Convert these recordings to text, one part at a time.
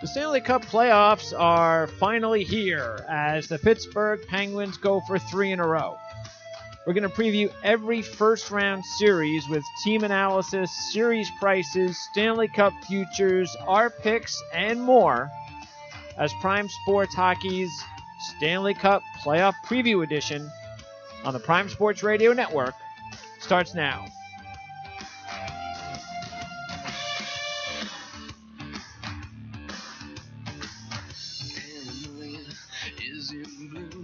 The Stanley Cup playoffs are finally here as the Pittsburgh Penguins go for 3 in a row. We're going to preview every first-round series with team analysis, series prices, Stanley Cup futures, our picks, and more as Prime Sports Hockey's Stanley Cup Playoff Preview Edition on the Prime Sports Radio Network starts now.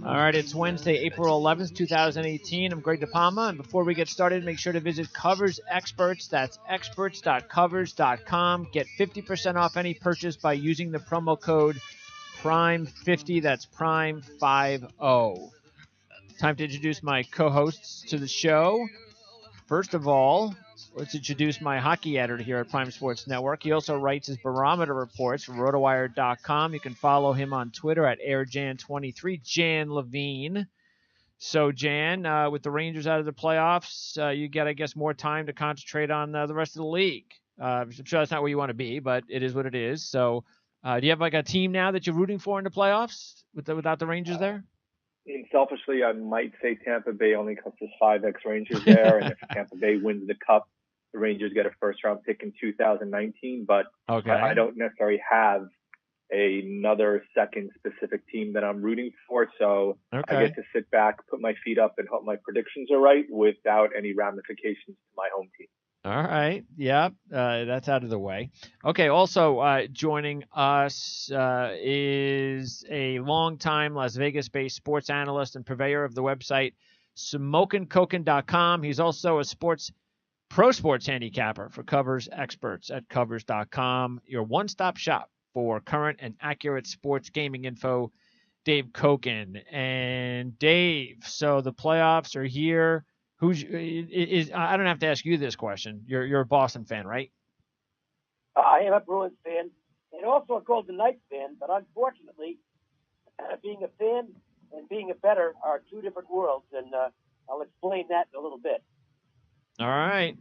All right, it's Wednesday, April 11th, 2018. I'm Greg DePalma, and before we get started, make sure to visit Covers Experts. That's experts.covers.com. Get 50% off any purchase by using the promo code PRIME50. That's PRIME50. Time to introduce my co-hosts to the show. First of all, let's introduce my hockey editor here at Prime Sports Network. He also writes his barometer reports for RotoWire.com. You can follow him on Twitter at AirJan23, Jan Levine. So, Jan, with the Rangers out of the playoffs, you get, I guess, more time to concentrate on the rest of the league. I'm sure that's not where you want to be, but it is what it is. So, do you have like a team now that you're rooting for in the playoffs without the Rangers there? Selfishly, I might say Tampa Bay only because there's 5X Rangers there, and if Tampa Bay wins the Cup, the Rangers get a first-round pick in 2019. But okay. I don't necessarily have another second specific team that I'm rooting for, so okay. I get to sit back, put my feet up, and hope my predictions are right without any ramifications to my home team. All right. Yeah, that's out of the way. Okay, also joining us is a longtime Las Vegas-based sports analyst and purveyor of the website SmokinCokin.com. He's also a pro sports handicapper for Covers Experts at Covers.com, your one-stop shop for current and accurate sports gaming info. Dave Kokin. And Dave, so the playoffs are here. I don't have to ask you this question. You're a Boston fan, right? I am a Bruins fan and also a Golden Knights fan, but unfortunately, being a fan and being a bettor are two different worlds, and I'll explain that in a little bit. All right.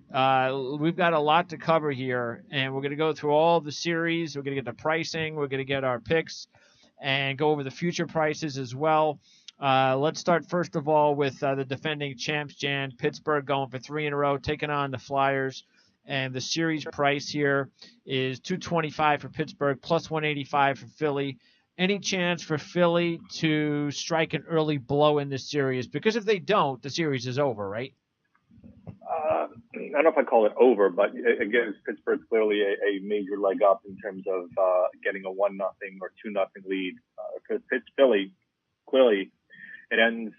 We've got a lot to cover here, and we're going to go through all the series. We're going to get the pricing. We're going to get our picks and go over the future prices as well. Let's start, first of all, with the defending champs, Jan. Pittsburgh going for 3 in a row, taking on the Flyers. And the series price here is $225 for Pittsburgh, plus $185 for Philly. Any chance for Philly to strike an early blow in this series? Because if they don't, the series is over, right? I don't know if I call it over, but again, Pittsburgh's clearly a major leg up in terms of getting a 1-0 or 2-0 lead. Because Philly, clearly, it ends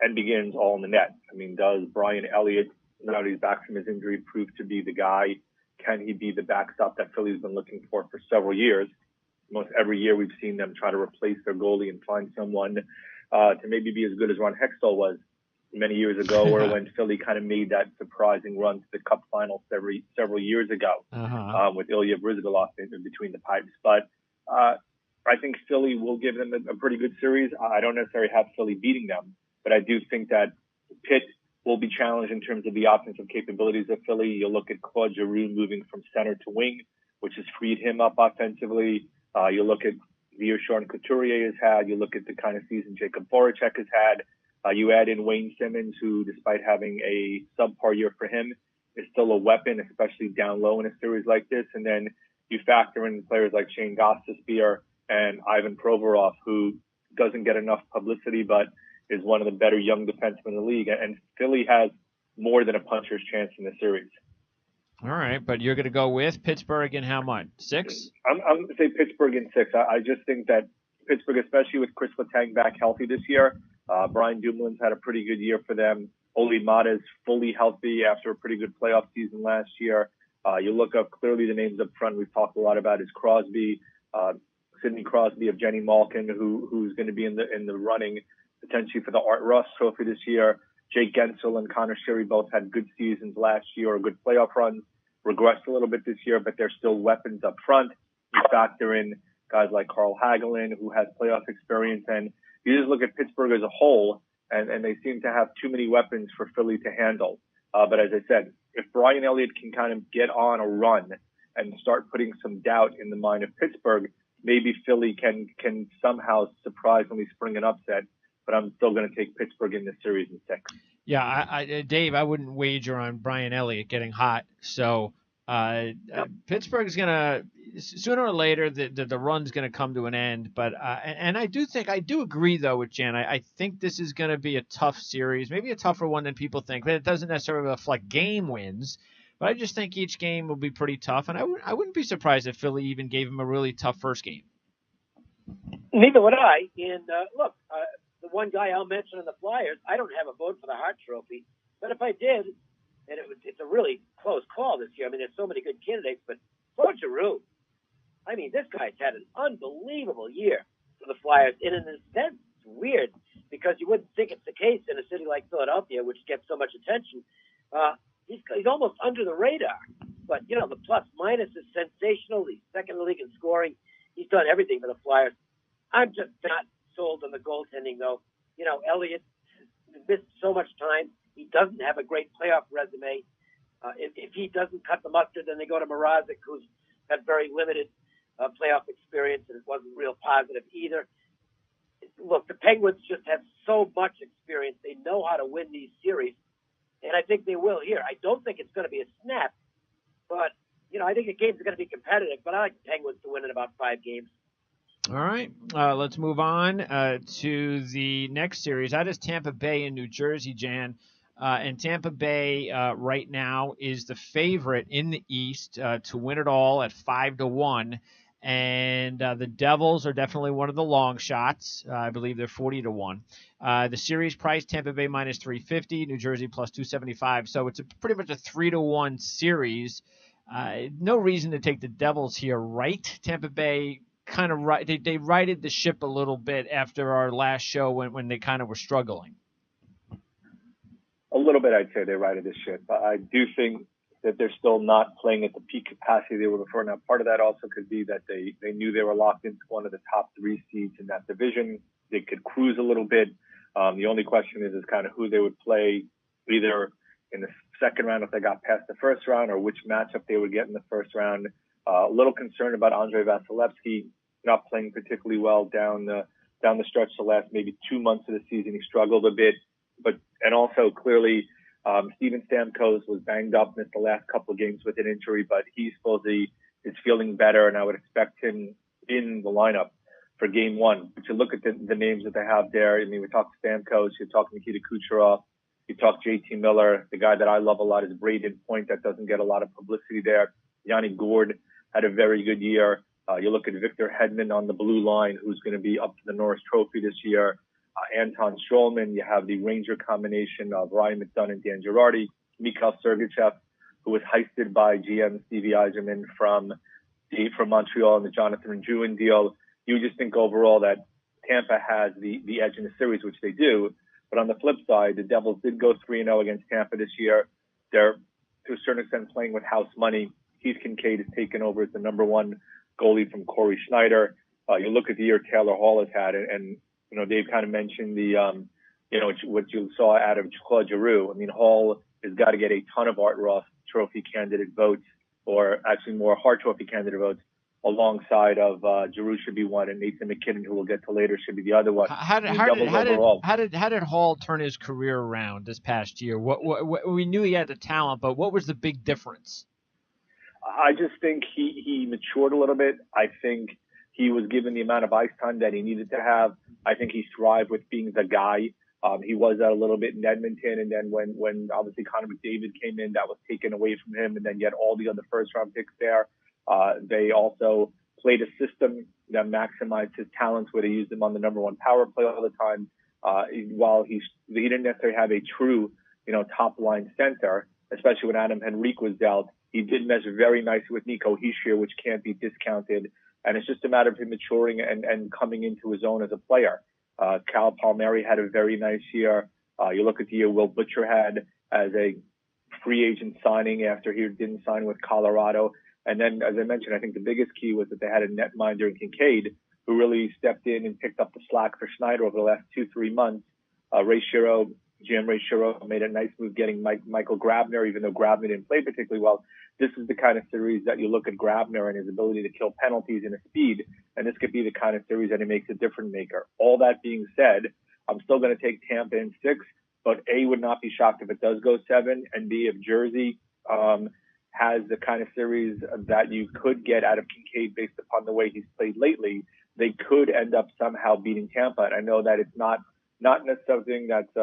and begins all in the net. I mean, does Brian Elliott, now that he's back from his injury, prove to be the guy? Can he be the backstop that Philly's been looking for several years? Most every year we've seen them try to replace their goalie and find someone to maybe be as good as Ron Hextall was many years ago, or when Philly kind of made that surprising run to the Cup Finals several years ago with Ilya Bryzgalov in between the pipes. But I think Philly will give them a pretty good series. I don't necessarily have Philly beating them, but I do think that Pitt will be challenged in terms of the offensive capabilities of Philly. You look at Claude Giroux moving from center to wing, which has freed him up offensively. You look at the year Sean Couturier has had. You look at the kind of season Jacob Voracek has had. You add in Wayne Simmons, who, despite having a subpar year for him, is still a weapon, especially down low in a series like this. And then you factor in players like Shane Gostisbehere and Ivan Provorov, who doesn't get enough publicity, but is one of the better young defensemen in the league. And Philly has more than a puncher's chance in the series. All right, but you're going to go with Pittsburgh in how much? 6? I'm going to say Pittsburgh in 6. I just think that Pittsburgh, especially with Chris Letang back healthy this year, Brian Dumoulin's had a pretty good year for them. Oli Mata is fully healthy after a pretty good playoff season last year. You look up clearly the names up front we've talked a lot about is Crosby, Sidney Crosby of Jenny Malkin, who's going to be in the running potentially for the Art Ross Trophy this year. Jake Gensel and Connor Sherry both had good seasons last year or good playoff runs, regressed a little bit this year, but they're still weapons up front. You factor in guys like Carl Hagelin, who has playoff experience, and you just look at Pittsburgh as a whole, and they seem to have too many weapons for Philly to handle. But as I said, if Brian Elliott can kind of get on a run and start putting some doubt in the mind of Pittsburgh, maybe Philly can somehow surprisingly spring an upset, but I'm still going to take Pittsburgh in this series in 6. Yeah, Dave, I wouldn't wager on Brian Elliott getting hot. So Pittsburgh's going to, sooner or later, the run's going to come to an end. But and I do agree, though, with Jan. I think this is going to be a tough series, maybe a tougher one than people think. But it doesn't necessarily reflect game wins. But I just think each game will be pretty tough. And I wouldn't be surprised if Philly even gave him a really tough first game. Neither would I. And look, the one guy I'll mention on the Flyers, I don't have a vote for the Hart Trophy, but if I did, and it's a really close call this year. I mean, there's so many good candidates, but Claude Giroux, I mean, this guy's had an unbelievable year for the Flyers. And in a sense, it's weird because you wouldn't think it's the case in a city like Philadelphia, which gets so much attention. He's almost under the radar, but the plus minus is sensational. He's second in the league in scoring. He's done everything for the Flyers. I'm just not sold on the goaltending, though. Elliott missed so much time. He doesn't have a great playoff resume. If he doesn't cut the mustard, then they go to Mrazek, who's had very limited playoff experience, and it wasn't real positive either. Look, the Penguins just have so much experience. They know how to win these series, and I think they will here. I don't think it's going to be a snap, but, I think the games are going to be competitive, but I like the Penguins to win in about 5 games. All right, let's move on to the next series. That is Tampa Bay and New Jersey, Jan. And Tampa Bay right now is the favorite in the East to win it all at 5-1. And the Devils are definitely one of the long shots. I believe they're 40-1. The series price, Tampa Bay minus 350, New Jersey plus 275. So it's pretty much a 3-1 series. No reason to take the Devils here, right? Tampa Bay kind of they righted the ship a little bit after our last show when they kind of were struggling. A little bit, I'd say they righted the ship. I do think that they're still not playing at the peak capacity they were before. Now, part of that also could be that they knew they were locked into one of the top 3 seeds in that division. They could cruise a little bit. The only question is kind of who they would play either in the second round if they got past the first round, or which matchup they would get in the first round. A little concerned about Andrei Vasilevsky not playing particularly well down the stretch the last maybe 2 months of the season. He struggled a bit, and also clearly Steven Stamkos was banged up, missed the last couple of games with an injury, but he supposedly is feeling better, and I would expect him in the lineup for game 1. But you look at the names that they have there. I mean, we talked Stamkos, you talk Nikita Kucherov, you talk JT Miller. The guy that I love a lot is Braden Point. That doesn't get a lot of publicity there. Yanni Gourde had a very good year. You look at Victor Hedman on the blue line, who's going to be up to the Norris Trophy this year. Anton Strowman. You have the Ranger combination of Ryan McDonough and Dan Girardi. Mikhail Sergachev, who was heisted by GM Stevie Yzerman from Montreal in the Jonathan Drouin deal. You just think overall that Tampa has the edge in the series, which they do. But on the flip side, the Devils did go 3-0 against Tampa this year. They're, to a certain extent, playing with house money. Keith Kincaid has taken over as the number 1 goalie from Corey Schneider. You look at the year Taylor Hall has had, and Dave kind of mentioned what you saw out of Claude Giroux. I mean, Hall has got to get a ton of Art Ross Trophy candidate votes, or actually more Hart Trophy candidate votes, alongside of Giroux should be one, and Nathan McKinnon, who we'll get to later, should be the other one. How did Hall turn his career around this past year? What we knew he had the talent, but what was the big difference? I just think he matured a little bit. I think he was given the amount of ice time that he needed to have. I think he thrived with being the guy. He was that a little bit in Edmonton, and then when obviously Connor McDavid came in, that was taken away from him, and then yet all the other first-round picks there. They also played a system that maximized his talents, where they used him on the number 1 power play all the time. While he didn't necessarily have a true, top-line center, especially when Adam Henrique was dealt, he did measure very nicely with Nico Hischier, which can't be discounted. And it's just a matter of him maturing and coming into his own as a player. Cal Palmieri had a very nice year. You look at the year Will Butcher had as a free agent signing after he didn't sign with Colorado. And then, as I mentioned, I think the biggest key was that they had a netminder in Kincaid, who really stepped in and picked up the slack for Schneider over the last 2-3 months. Ray Shero Ray Shiro made a nice move getting Michael Grabner, even though Grabner didn't play particularly well. This is the kind of series that you look at Grabner and his ability to kill penalties and his speed, and this could be the kind of series that he makes a difference maker. All that being said, I'm still going to take Tampa in 6, but A, would not be shocked if it does go 7, and B, if Jersey has the kind of series that you could get out of Kincaid based upon the way he's played lately, they could end up somehow beating Tampa. And I know that it's not necessarily something that's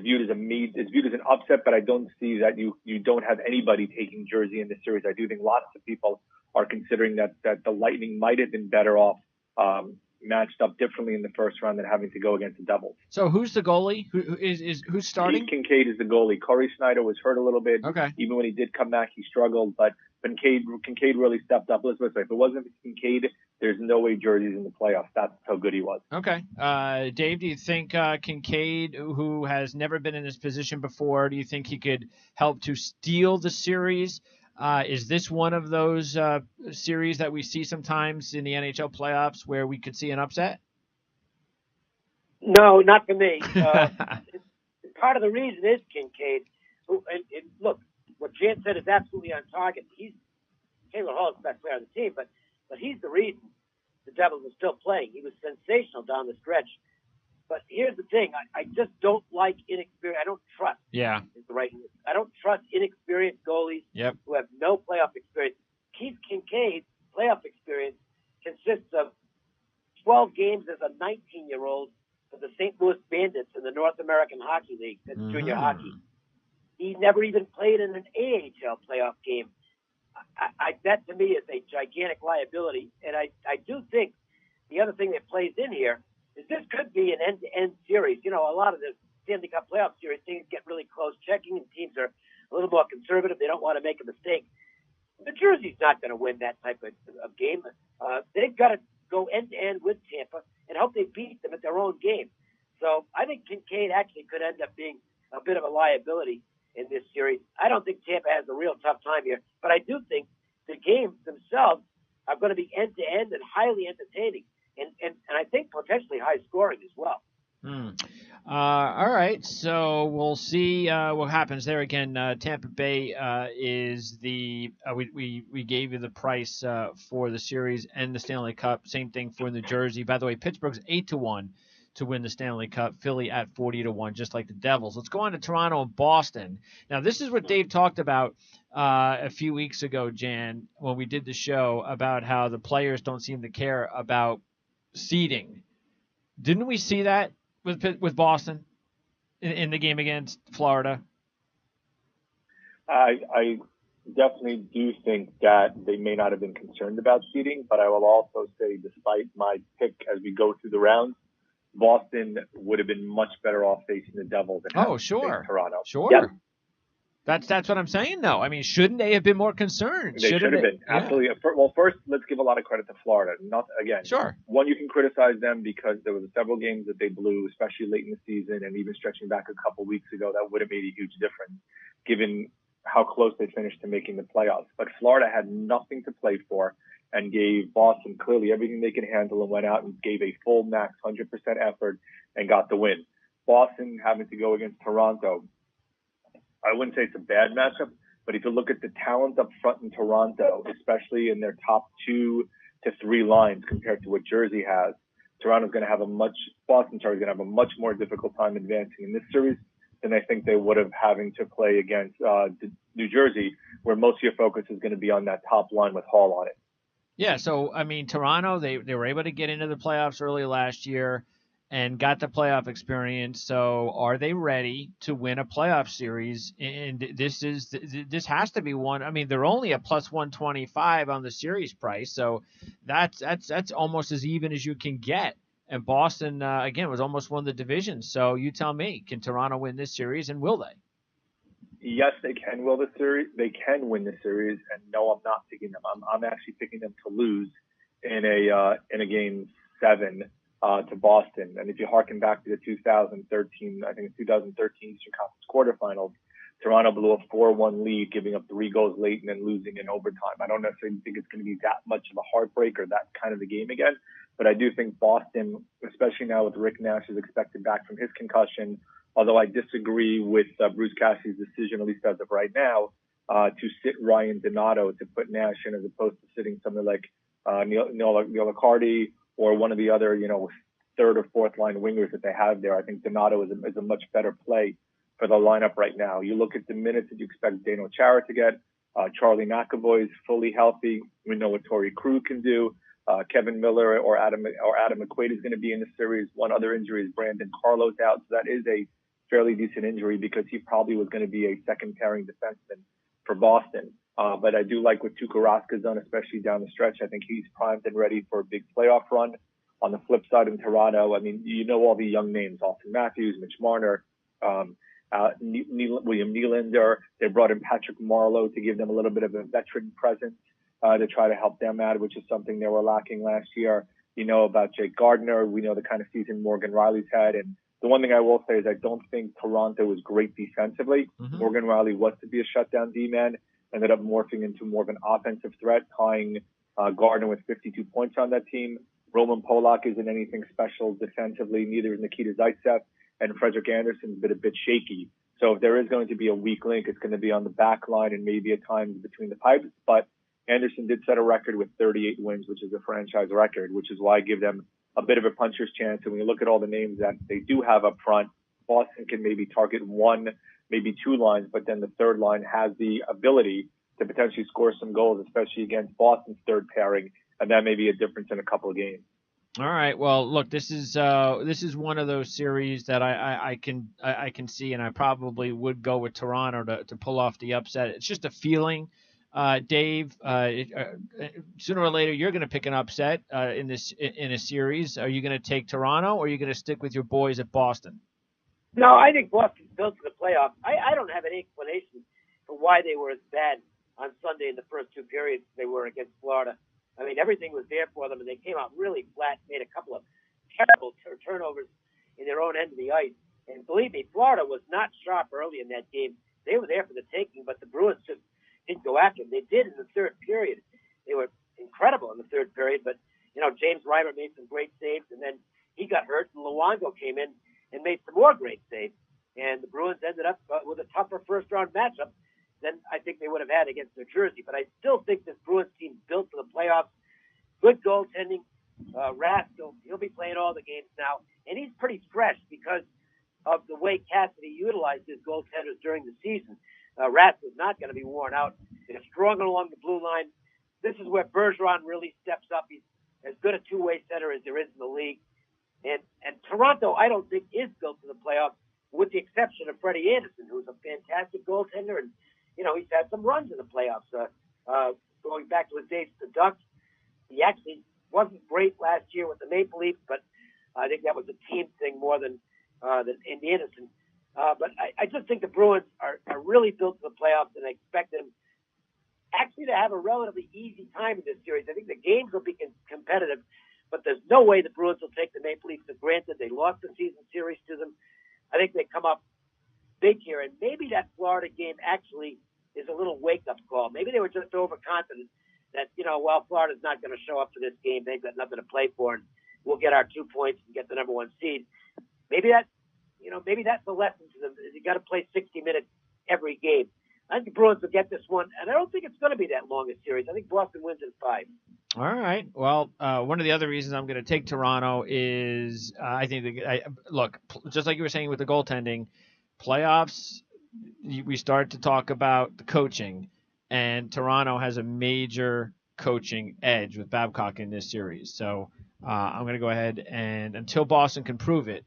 viewed as an upset, but I don't see that you don't have anybody taking Jersey in this series. I do think lots of people are considering that the Lightning might have been better off matched up differently in the first round than having to go against the Devils. So who's the goalie? Who's starting? Keith Kincaid is the goalie. Corey Snyder was hurt a little bit. Okay. Even when he did come back, he struggled, but Kincaid really stepped up. Let's say if it wasn't Kincaid, there's no way Jersey's in the playoffs. That's how good he was. Okay. Dave, do you think Kincaid, who has never been in this position before, do you think he could help to steal the series? Is this one of those series that we see sometimes in the NHL playoffs where we could see an upset? No, not for me. Part of the reason is Kincaid. And look, what Jan said is absolutely on target. Taylor Hall is the best player on the team, but he's the reason the Devils are still playing. He was sensational down the stretch. But here's the thing. I just don't like inexperienced. I don't trust. Yeah. Is the right word. I don't trust inexperienced goalies who have no playoff experience. Keith Kincaid's playoff experience consists of 12 games as a 19-year-old for the St. Louis Bandits in the North American Hockey League. That's junior hockey. He never even played in an AHL playoff game. That to me is a gigantic liability. And I do think the other thing that plays in here is this could be an end-to-end series. You know, a lot of the Stanley Cup playoff series, things get really close checking and teams are a little more conservative. They don't want to make a mistake. New Jersey's not going to win that type of game. They've got to go end-to-end with Tampa and hope they beat them at their own game. So I think Kincaid actually could end up being a bit of a liability in this series. I don't think Tampa has a real tough time here, but I do think the games themselves are going to be end-to-end and highly entertaining. And I think potentially high scoring as well. All right, so we'll see what happens there. Again, Tampa Bay is the we gave you the price for the series and the Stanley Cup. Same thing for New Jersey. By the way, Pittsburgh's 8-1 to win the Stanley Cup. Philly at 40-1, just like the Devils. Let's go on to Toronto and Boston. Now, this is what Dave talked about a few weeks ago, Jan, when we did the show about how the players don't seem to care about seeding. Didn't we see that with Boston in the game against Florida? I definitely do think that they may not have been concerned about seeding, but I will also say, despite my pick as we go through the rounds, Boston would have been much better off facing the Devils than Toronto. Sure. Yep. That's what I'm saying, though. I mean, shouldn't they have been more concerned? They should have been. Yeah. Absolutely. Well, first, let's give a lot of credit to Florida. Sure. One, you can criticize them because there were several games that they blew, especially late in the season, and even stretching back a couple weeks ago, that would have made a huge difference, given how close they finished to making the playoffs. But Florida had nothing to play for and gave Boston clearly everything they could handle and went out and gave a full max 100% effort and got the win. Boston having to go against Toronto, I wouldn't say it's a bad matchup, but if you look at the talent up front in Toronto, especially in their top 2 to 3 lines compared to what Jersey has, Boston's going to have a much more difficult time advancing in this series than I think they would have having to play against New Jersey, where most of your focus is going to be on that top line with Hall on it. Yeah, so, I mean, Toronto, they were able to get into the playoffs early last year and got the playoff experience. So are they ready to win a playoff series? And this has to be one. I mean, they're only a plus 125 on the series price. So that's almost as even as you can get. And Boston, again, was almost won the division. So you tell me, can Toronto win this series, and will they? Yes, they can win the series. They can win the series, and no, I'm not picking them. I'm actually picking them to lose in a game 7 to Boston. And if you harken back to the 2013 Eastern Conference quarterfinals, Toronto blew a 4-1 lead, giving up 3 goals late and then losing in overtime. I don't necessarily think it's going to be that much of a heartbreak or that kind of a game again, but I do think Boston, especially now with Rick Nash is expected back from his concussion, Although I disagree with Bruce Cassidy's decision, at least as of right now, to sit Ryan Donato to put Nash in as opposed to sitting somebody like Neil Accardi or one of the other, third or fourth line wingers that they have there. I think Donato is a much better play for the lineup right now. You look at the minutes that you expect Dano Chara to get. Charlie McAvoy is fully healthy. We know what Torrey Krug can do. Kevin Miller or Adam McQuaid is going to be in the series. One other injury is Brandon Carlos out. So that is a fairly decent injury because he probably was going to be a second pairing defenseman for Boston. But I do like what Tuukka Raska's done, especially down the stretch. I think he's primed and ready for a big playoff run. On the flip side in Toronto, I mean, all the young names, Austin Matthews, Mitch Marner, William Nylander. They brought in Patrick Marleau to give them a little bit of a veteran presence to try to help them out, which is something they were lacking last year. You know about Jake Gardiner. We know the kind of season Morgan Riley's had. And the one thing I will say is I don't think Toronto was great defensively. Mm-hmm. Morgan Riley was to be a shutdown D-man, ended up morphing into more of an offensive threat, tying Gardner with 52 points on that team. Roman Polak isn't anything special defensively, neither is Nikita Zaitsev, and Frederik Andersen's been a bit shaky. So if there is going to be a weak link, it's going to be on the back line and maybe at times between the pipes. But Andersen did set a record with 38 wins, which is a franchise record, which is why I give them a bit of a puncher's chance. And when you look at all the names that they do have up front, Boston can maybe target one, maybe two lines, but then the third line has the ability to potentially score some goals, especially against Boston's third pairing. And that may be a difference in a couple of games. All right. Well, look, this is one of those series that I can see, and I probably would go with Toronto to pull off the upset. It's just a feeling, Dave. Sooner or later, you're going to pick an upset in a series. Are you going to take Toronto, or are you going to stick with your boys at Boston? No, I think Boston's built for the playoffs. I don't have any explanation for why they were as bad on Sunday in the first two periods they were against Florida. I mean, everything was there for them, and they came out really flat, made a couple of terrible turnovers in their own end of the ice. And believe me, Florida was not sharp early in that game. They were there for the taking, but the Bruins just didn't go after them. They did in the third period. They were incredible in the third period, but, James Reimer made some great saves, and then he got hurt, and Luongo came in and made some more great saves. And the Bruins ended up with a tougher first-round matchup than I think they would have had against New Jersey. But I still think this Bruins team built for the playoffs. Good goaltending. Rask, he'll be playing all the games now. And he's pretty fresh because of the way Cassidy utilized his goaltenders during the season. Rask is not going to be worn out. They're strong along the blue line. This is where Bergeron really steps up. He's as good a two-way center as there is in the league. And Toronto, I don't think, is built for the playoffs, with the exception of Freddie Andersen, who's a fantastic goaltender. And he's had some runs in the playoffs. Going back to his days with the Ducks, he actually wasn't great last year with the Maple Leafs, but I think that was a team thing more than Andy Anderson. But I just think the Bruins are really built for the playoffs, and I expect them actually to have a relatively easy time in this series. I think the games will be competitive, but there's no way the Bruins will take the Maple Leafs for granted. They lost the season series to them. I think they come up big here, and maybe that Florida game actually is a little wake-up call. Maybe they were just overconfident that, Florida's not going to show up for this game. They've got nothing to play for, and we'll get our 2 points and get the number one seed. Maybe that's the lesson to them. Is you got to play 60 minutes every game. I think the Bruins will get this one, and I don't think it's going to be that long a series. I think Boston wins in 5. All right. Well, one of the other reasons I'm going to take Toronto is I think look, just like you were saying with the goaltending, playoffs, we start to talk about the coaching, and Toronto has a major coaching edge with Babcock in this series. So I'm going to go ahead and until Boston can prove it,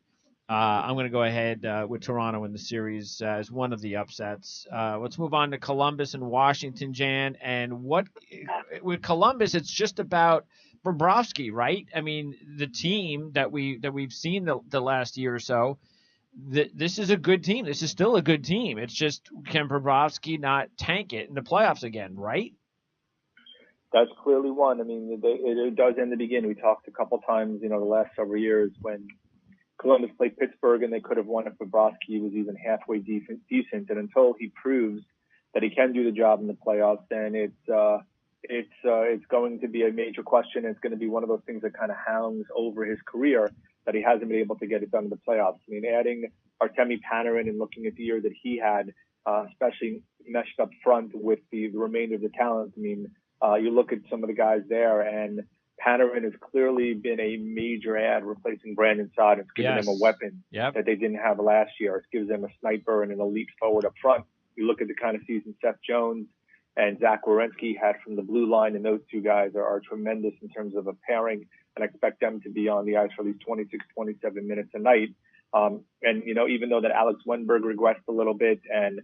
I'm going to go ahead with Toronto in the series as one of the upsets. Let's move on to Columbus and Washington, Jan. And with Columbus, it's just about Bobrovsky, right? I mean, the team that we've seen the last year or so. This is a good team. This is still a good team. It's just, can Bobrovsky not tank it in the playoffs again, right? That's clearly one. I mean, it does in the beginning. We talked a couple times, the last several years when Columbus played Pittsburgh and they could have won if Bobrovsky was even halfway decent. And until he proves that he can do the job in the playoffs, then it's going to be a major question. It's going to be one of those things that kind of hounds over his career, that he hasn't been able to get it done in the playoffs. I mean, adding Artemi Panarin and looking at the year that he had, especially meshed up front with the remainder of the talent. I mean, you look at some of the guys there, and Panarin has clearly been a major add, replacing Brandon Saad. It's given them a weapon that they didn't have last year. It gives them a sniper and an elite forward up front. You look at the kind of season Seth Jones and Zach Werenski had from the blue line, and those two guys are tremendous in terms of a pairing, and I expect them to be on the ice for at least 26, 27 minutes a night. And, you know, even though that Alex Wenberg regressed a little bit and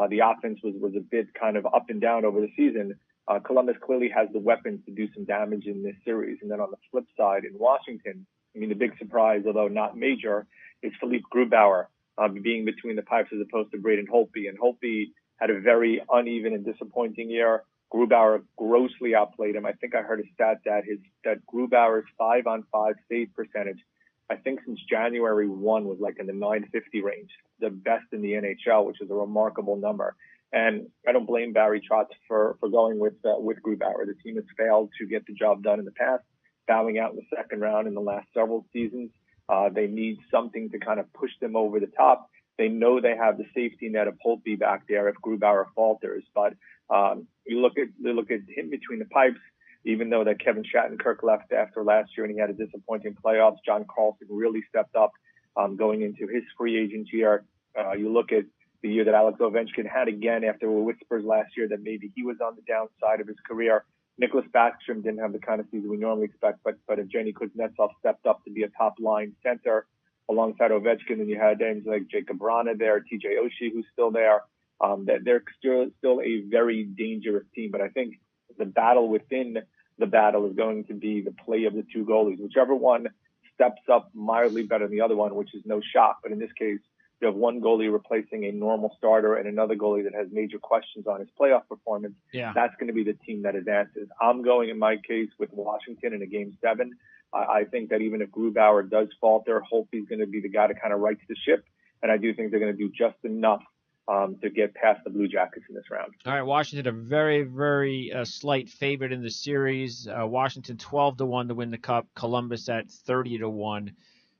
the offense was a bit kind of up and down over the season, Columbus clearly has the weapons to do some damage in this series. And then on the flip side, in Washington, I mean, the big surprise, although not major, is Philippe Grubauer being between the pipes as opposed to Braden Holtby. And Holtby had a very uneven and disappointing year. Grubauer grossly outplayed him. I think I heard a stat that Grubauer's 5-on-5 save percentage, I think since January 1 was like in the 950 range, the best in the NHL, which is a remarkable number. And I don't blame Barry Trotz for going with Grubauer. The team has failed to get the job done in the past, bowing out in the second round in the last several seasons. They need something to kind of push them over the top. They know they have the safety net of Holtby back there if Grubauer falters. But you look at him between the pipes. Even though that Kevin Shattenkirk left after last year and he had a disappointing playoffs, John Carlson really stepped up going into his free agent year. You look at the year that Alex Ovechkin had again after whispers last year that maybe he was on the downside of his career. Nicholas Backstrom didn't have the kind of season we normally expect, but Evgeny Kuznetsov stepped up to be a top-line center alongside Ovechkin. And you had names like Jacob Vrana there, TJ Oshie, who's still there. They're still a very dangerous team, but I think the battle within the battle is going to be the play of the two goalies. Whichever one steps up mildly better than the other one, which is no shock. But in this case, you have one goalie replacing a normal starter and another goalie that has major questions on his playoff performance. Yeah. That's going to be the team that advances. I'm going, in my case, with Washington in a Game 7. I think that even if Grubauer does falter, Holtby's going to be the guy to kind of right the ship. And I do think they're going to do just enough to get past the Blue Jackets in this round. All right, Washington, a very, very slight favorite in the series. Washington 12-1 to win the Cup. Columbus at 30-1.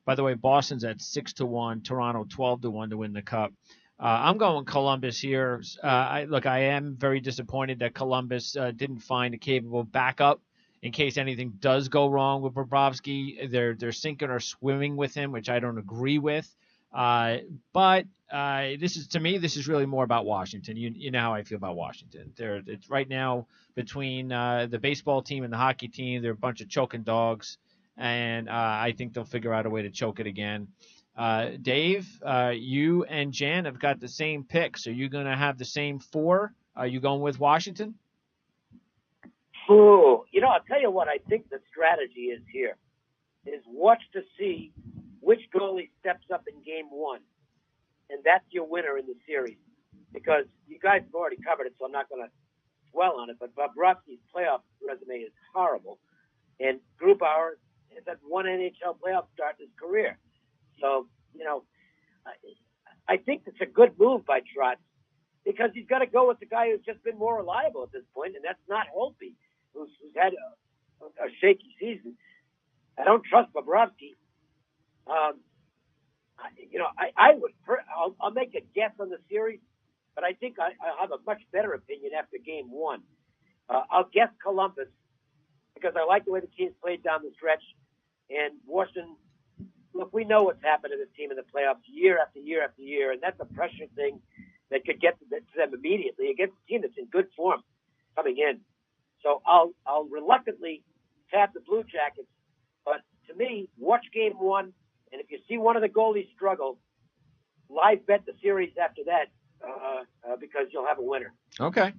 By the way, Boston's at 6-1. Toronto 12-1 to win the Cup. I'm going Columbus here. I am very disappointed that Columbus didn't find a capable backup in case anything does go wrong with Bobrovsky. They're sinking or swimming with him, which I don't agree with. But this is really more about Washington. You know how I feel about Washington. It's right now between the baseball team and the hockey team. They're a bunch of choking dogs, and I think they'll figure out a way to choke it again. Dave, you and Jan have got the same picks. Are you going to have the same 4? Are you going with Washington? Ooh, I'll tell you what I think the strategy is here is watch to see which goalie steps up in Game 1, and that's your winner in the series. Because you guys have already covered it, so I'm not going to dwell on it, but Bobrovsky's playoff resume is horrible, and Grubauer has had one NHL playoff start in his career. So, I think it's a good move by Trotz because he's got to go with the guy who's just been more reliable at this point, and that's not Holtby, who's had a shaky season. I don't trust Bobrovsky. I'll make a guess on the series, but I think I'll have a much better opinion after Game 1. I'll guess Columbus because I like the way the team's played down the stretch. And Washington, look, we know what's happened to this team in the playoffs year after year after year, and that's a pressure thing that could get to them immediately against a team that's in good form coming in. So I'll reluctantly tap the Blue Jackets, but to me, watch Game 1. And if you see one of the goalies struggle, live bet the series after that because you'll have a winner. Okay.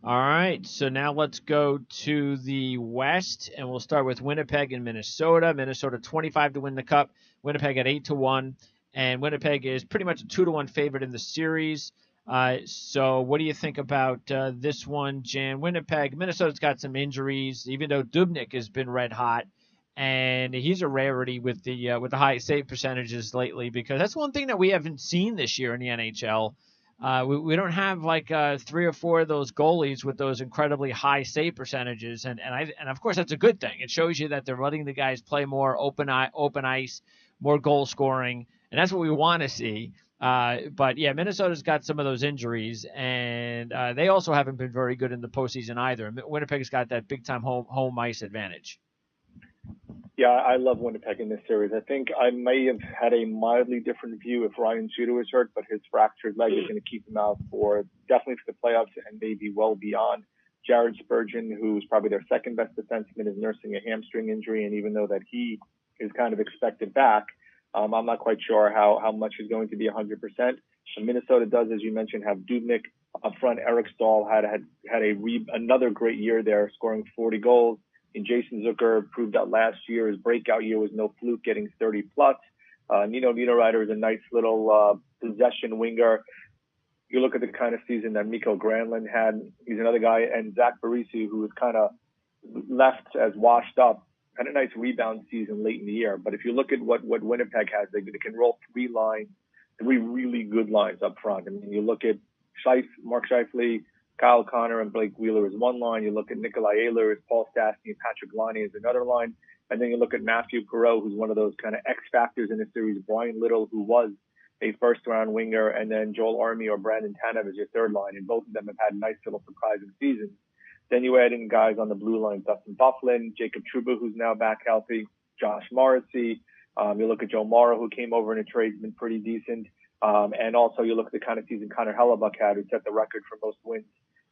All right. So now let's go to the West, and we'll start with Winnipeg and Minnesota. Minnesota 25 to win the Cup. Winnipeg at 8-1. And Winnipeg is pretty much a 2-1 favorite in the series. So what do you think about this one, Jan? Winnipeg, Minnesota's got some injuries, even though Dubnyk has been red hot. And he's a rarity with the high save percentages lately because that's one thing that we haven't seen this year in the NHL. We don't have like 3 or 4 of those goalies with those incredibly high save percentages, and of course that's a good thing. It shows you that they're letting the guys play more open ice, more goal scoring, and that's what we want to see. But yeah, Minnesota's got some of those injuries, and they also haven't been very good in the postseason either. Winnipeg's got that big time home ice advantage. Yeah, I love Winnipeg in this series. I think I may have had a mildly different view if Ryan Suter was hurt, but his fractured leg is going to keep him out for definitely for the playoffs and maybe well beyond. Jared Spurgeon, who's probably their second best defenseman, is nursing a hamstring injury, and even though that he is kind of expected back, I'm not quite sure how much is going to be 100%. Minnesota does, as you mentioned, have Dubnyk up front. Eric Staal had another great year there, scoring 40 goals. And Jason Zucker proved out last year his breakout year was no fluke, getting 30 plus. Nino Niederreiter is a nice little possession winger. You look at the kind of season that Mikko Granlund had. He's another guy, and Zach Parise, who was kind of left as washed up, had a nice rebound season late in the year. But if you look at what Winnipeg has, they can roll three really good lines up front. I mean, you look at Mark Scheifele, Kyle Connor, and Blake Wheeler is one line. You look at Nikolai Ehlers, Paul Stastny, and Patrick Laine is another line. And then you look at Matthew Perreault, who's one of those kind of X factors in the series. Brian Little, who was a first-round winger, and then Joel Armey or Brandon Tanev as your third line. And both of them have had nice little surprising seasons. Then you add in guys on the blue line, Dustin Byfuglien, Jacob Trouba, who's now back healthy, Josh Morrissey. You look at Joe Morrow, who came over in a trade, has been pretty decent. And also you look at the kind of season Connor Hellebuyck had, who set the record for most wins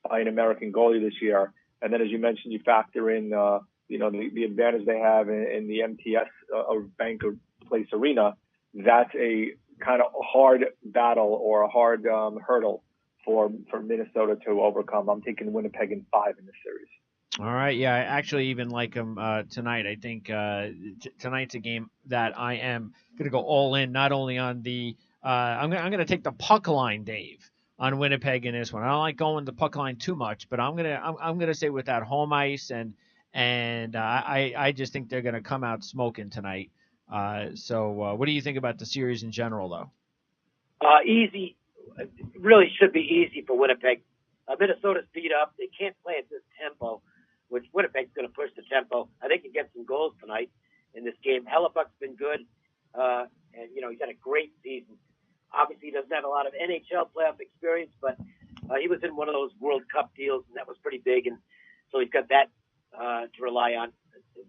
by an American goalie this year. And then, as you mentioned, you factor in, the advantage they have in the MTS or Bank Place Arena. That's a kind of hard battle or a hard hurdle for Minnesota to overcome. I'm taking Winnipeg in 5 in this series. All right, yeah, I actually even like them tonight. I think tonight's a game that I am going to go all in, not only on the I'm going to take the puck line, Dave, on Winnipeg in this one. I don't like going the puck line too much, but I'm gonna stay with that home ice, and I just think they're gonna come out smoking tonight. So what do you think about the series in general, though? Easy, really should be easy for Winnipeg. Minnesota's beat up; they can't play at this tempo, which Winnipeg's going to push the tempo. I think he gets some goals tonight in this game. Hellebuyck's been good, and he's had a great season. Obviously, he doesn't have a lot of NHL playoff experience, but he was in one of those World Cup deals, and that was pretty big, and so he's got that to rely on.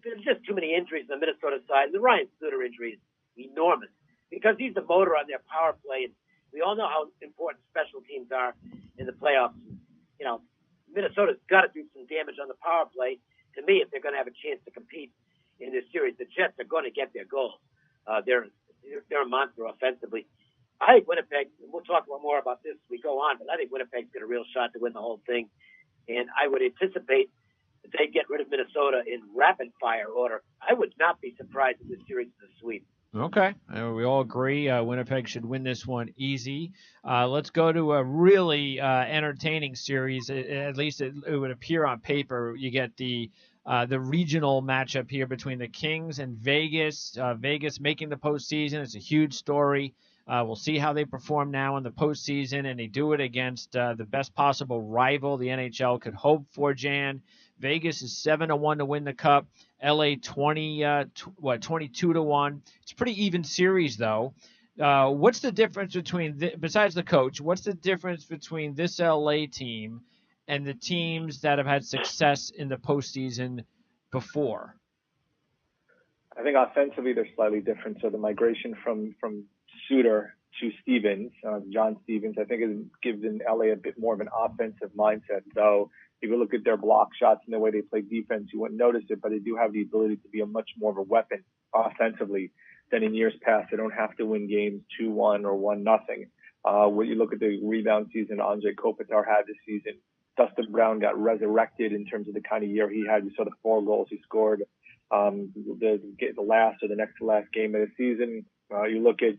There's just too many injuries on the Minnesota side. The Ryan Suter injury is enormous because he's the motor on their power play, and we all know how important special teams are in the playoffs. Minnesota's got to do some damage on the power play. To me, if they're going to have a chance to compete in this series, the Jets are going to get their goals. They're a monster offensively. I think Winnipeg, and we'll talk more about this as we go on, but I think Winnipeg's got a real shot to win the whole thing. And I would anticipate that they get rid of Minnesota in rapid fire order. I would not be surprised if this series is a sweep. Okay. We all agree Winnipeg should win this one easy. Let's go to a really entertaining series. At least it would appear on paper. You get the regional matchup here between the Kings and Vegas. Vegas making the postseason. It's a huge story. We'll see how they perform now in the postseason, and they do it against the best possible rival the NHL could hope for, Jan. Vegas is 7-1 to win the Cup. LA 22-1. It's a pretty even series, though. What's the difference between, besides the coach, what's the difference between this LA team and the teams that have had success in the postseason before? I think offensively they're slightly different. So the migration from Suter to Stevens, John Stevens, I think it gives in LA a bit more of an offensive mindset. So if you look at their block shots and the way they play defense, you wouldn't notice it, but they do have the ability to be a much more of a weapon offensively than in years past. They don't have to win games 2-1 or 1-0. When you look at the rebound season Andrei Kopitar had this season, Dustin Brown got resurrected in terms of the kind of year he had. You saw the 4 goals he scored the last or the next to last game of the season. You look at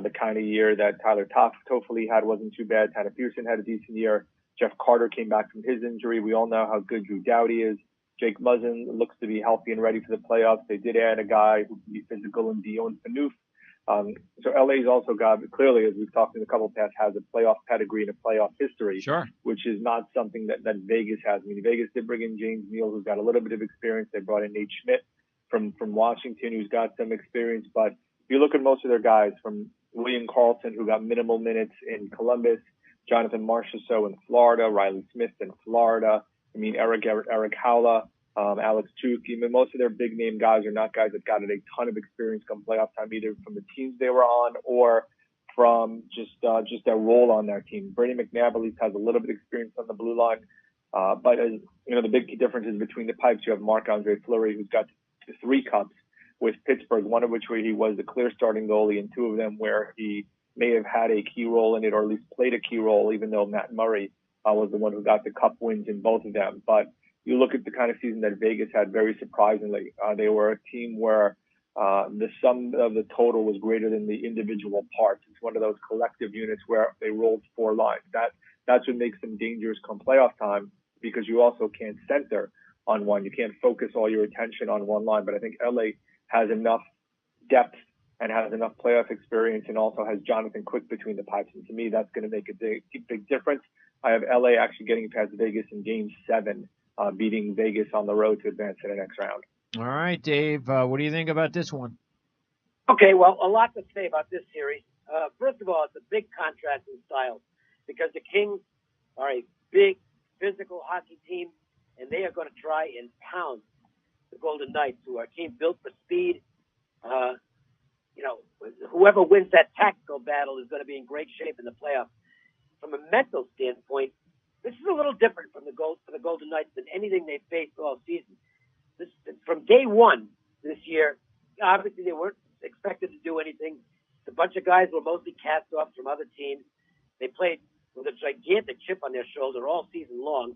the kind of year that Tyler Toffoli had wasn't too bad. Tanner Pearson had a decent year. Jeff Carter came back from his injury. We all know how good Drew Doughty is. Jake Muzzin looks to be healthy and ready for the playoffs. They did add a guy who can be physical in Dion Phaneuf. So LA's also got, clearly, as we've talked in a couple of past, has a playoff pedigree and a playoff history, sure, which is not something that Vegas has. I mean, Vegas did bring in James Neal, who's got a little bit of experience. They brought in Nate Schmidt from Washington, who's got some experience. But if you look at most of their guys from William Carlson, who got minimal minutes in Columbus, Jonathan Marchessault in Florida, Riley Smith in Florida. I mean, Eric Howla, Alex Tuch. I mean, most of their big name guys are not guys that got a ton of experience come playoff time, either from the teams they were on or from just their role on their team. Brady McNabb at least has a little bit of experience on the blue line. But as you know, the big difference is between the pipes. You have Marc-Andre Fleury, who's got 3 cups with Pittsburgh, one of which where he was the clear starting goalie, and 2 of them where he may have had a key role in it, or at least played a key role, even though Matt Murray was the one who got the cup wins in both of them. But you look at the kind of season that Vegas had, very surprisingly. They were a team where the sum of the total was greater than the individual parts. It's one of those collective units where they rolled 4 lines. That's what makes them dangerous come playoff time, because you also can't center on one. You can't focus all your attention on one line. But I think LA has enough depth and has enough playoff experience, and also has Jonathan Quick between the pipes. And to me, that's going to make a big difference. I have LA actually getting past Vegas in Game 7, beating Vegas on the road to advance to the next round. All right, Dave, what do you think about this one? Okay, well, a lot to say about this series. First of all, it's a big contrast in style, because the Kings are a big physical hockey team, and they are going to try and pound the Golden Knights, who are a team built for speed. Whoever wins that tactical battle is going to be in great shape in the playoffs. From a mental standpoint, this is a little different for the Golden Knights than anything they've faced all season. From day one this year, obviously they weren't expected to do anything. A bunch of guys were mostly cast-offs from other teams. They played with a gigantic chip on their shoulder all season long,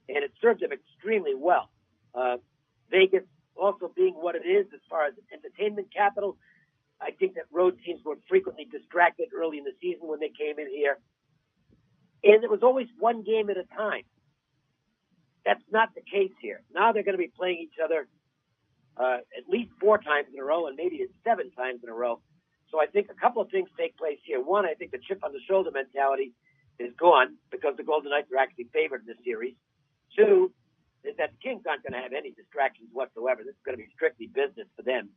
and it served them extremely well. Vegas also being what it is as far as entertainment capital, I think that road teams were frequently distracted early in the season when they came in here. And it was always one game at a time. That's not the case here. Now they're going to be playing each other at least 4 times in a row, and maybe 7 times in a row. So I think a couple of things take place here. One, I think the chip on the shoulder mentality is gone, because the Golden Knights are actually favored in this series. 2, is that the Kings aren't going to have any distractions whatsoever. This is going to be strictly business for them.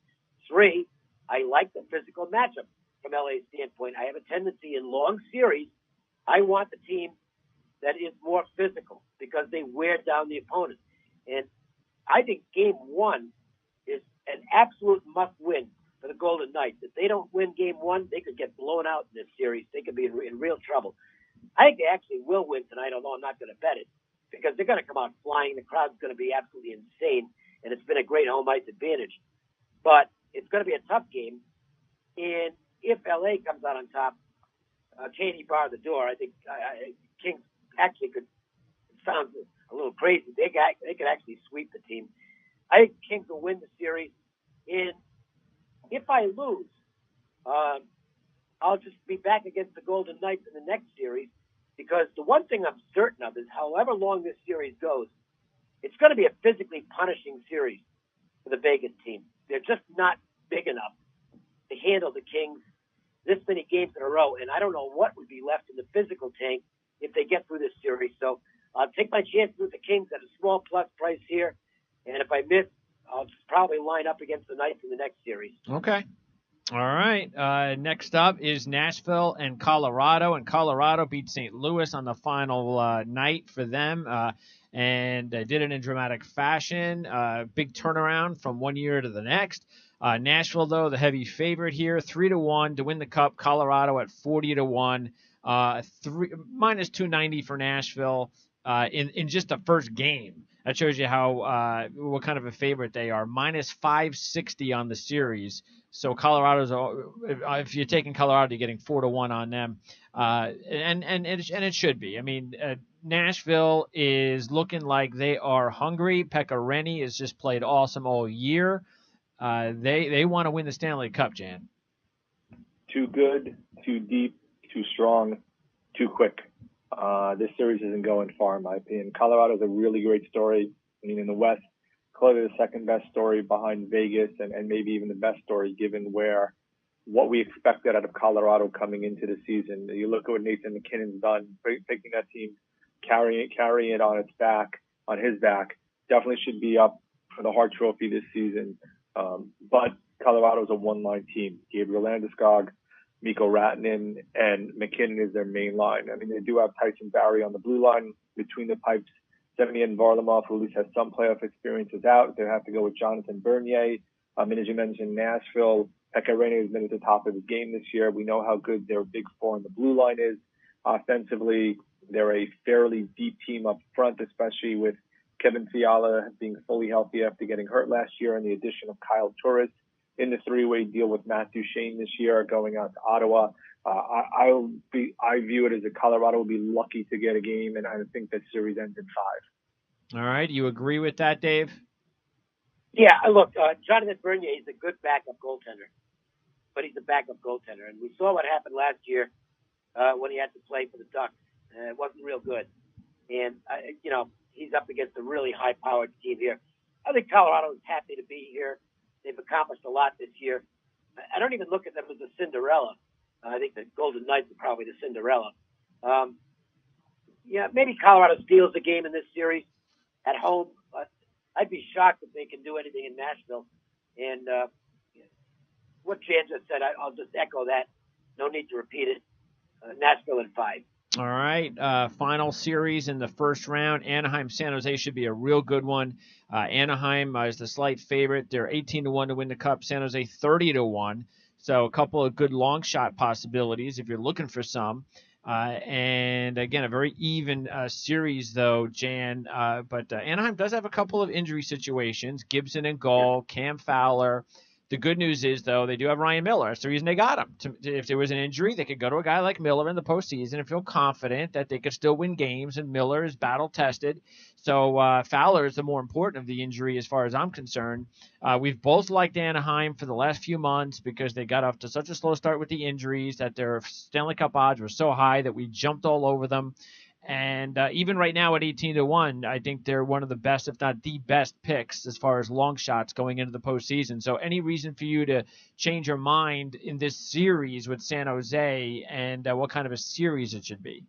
3, I like the physical matchup from LA's standpoint. I have a tendency in long series, I want the team that is more physical, because they wear down the opponent. And I think Game 1 is an absolute must-win for the Golden Knights. If they don't win Game 1, they could get blown out in this series. They could be in real trouble. I think they actually will win tonight, although I'm not going to bet it, because they're going to come out flying. The crowd's going to be absolutely insane, and it's been a great home ice advantage. But it's going to be a tough game, and if LA comes out on top, Katie bar the door, I think Kings actually could. It sounds a little crazy. They could actually sweep the team. I think Kings will win the series. And if I lose, I'll just be back against the Golden Knights in the next series, because the one thing I'm certain of is, however long this series goes, it's going to be a physically punishing series for the Vegas team. They're just not big enough to handle the Kings this many games in a row, and I don't know what would be left in the physical tank if they get through this series. So I'll take my chances with the Kings at a small plus price here, and if I miss, I'll just probably line up against the Knights in the next series. Okay. All right. Next up is Nashville and Colorado beat St. Louis on the final night for them, and did it in dramatic fashion. Big turnaround from one year to the next. Nashville, though, the heavy favorite here, 3-1 to win the Cup. Colorado at 40-1, minus 290 for Nashville in just the first game. That shows you how what kind of a favorite they are. Minus 560 on the series. So Colorado's, if you're taking Colorado, you're getting 4-1 on them, and it should be. I mean, Nashville is looking like they are hungry. Pekka Rinne has just played awesome all year. They want to win the Stanley Cup, Jan. Too good, too deep, too strong, too quick. This series isn't going far, in my opinion. Colorado's a really great story. I mean, in the West, clearly the second best story behind Vegas, and maybe even the best story given what we expected out of Colorado coming into the season. You look at what Nathan McKinnon's done, picking that team, carrying it on his back. Definitely should be up for the Hart Trophy this season. But Colorado's a one-line team. Gabriel Landeskog, Mikko Rantanen and McKinnon is their main line. I mean, they do have Tyson Barrie on the blue line between the pipes. Semyon Varlamov, who at least has some playoff experience, is out. They have to go with Jonathan Bernier. And as you mentioned, Nashville, Pekka Rinne has been at the top of his game this year. We know how good their big four on the blue line is. Offensively, they're a fairly deep team up front, especially with Kevin Fiala being fully healthy after getting hurt last year, and the addition of Kyle Turris in the three-way deal with Matt Duchene this year, going out to Ottawa. I view it as Colorado will be lucky to get a game, and I think that series ends in 5. All right, you agree with that, Dave? Yeah, look, Jonathan Bernier is a good backup goaltender, but he's a backup goaltender, and we saw what happened last year when he had to play for the Ducks. It wasn't real good, and he's up against a really high-powered team here. I think Colorado is happy to be here. They've accomplished a lot this year. I don't even look at them as a Cinderella. I think the Golden Knights are probably the Cinderella. Maybe Colorado steals the game in this series at home, but I'd be shocked if they can do anything in Nashville. And what Jan just said, I'll just echo that. No need to repeat it. Nashville in 5. All right, final series in the first round. Anaheim-San Jose should be a real good one. Anaheim is the slight favorite. They're 18-1 to win the Cup. San Jose 30-1. So a couple of good long shot possibilities if you're looking for some. And again, a very even series though, Jan. But Anaheim does have a couple of injury situations. Gibson and goal, Cam Fowler. The good news is, though, they do have Ryan Miller. That's the reason they got him. If there was an injury, they could go to a guy like Miller in the postseason and feel confident that they could still win games, and Miller is battle-tested. So Fowler is the more important of the injury as far as I'm concerned. We've both liked Anaheim for the last few months because they got off to such a slow start with the injuries that their Stanley Cup odds were so high that we jumped all over them. And even right now at 18-1, I think they're one of the best, if not the best picks as far as long shots going into the postseason. So any reason for you to change your mind in this series with San Jose, and what kind of a series it should be?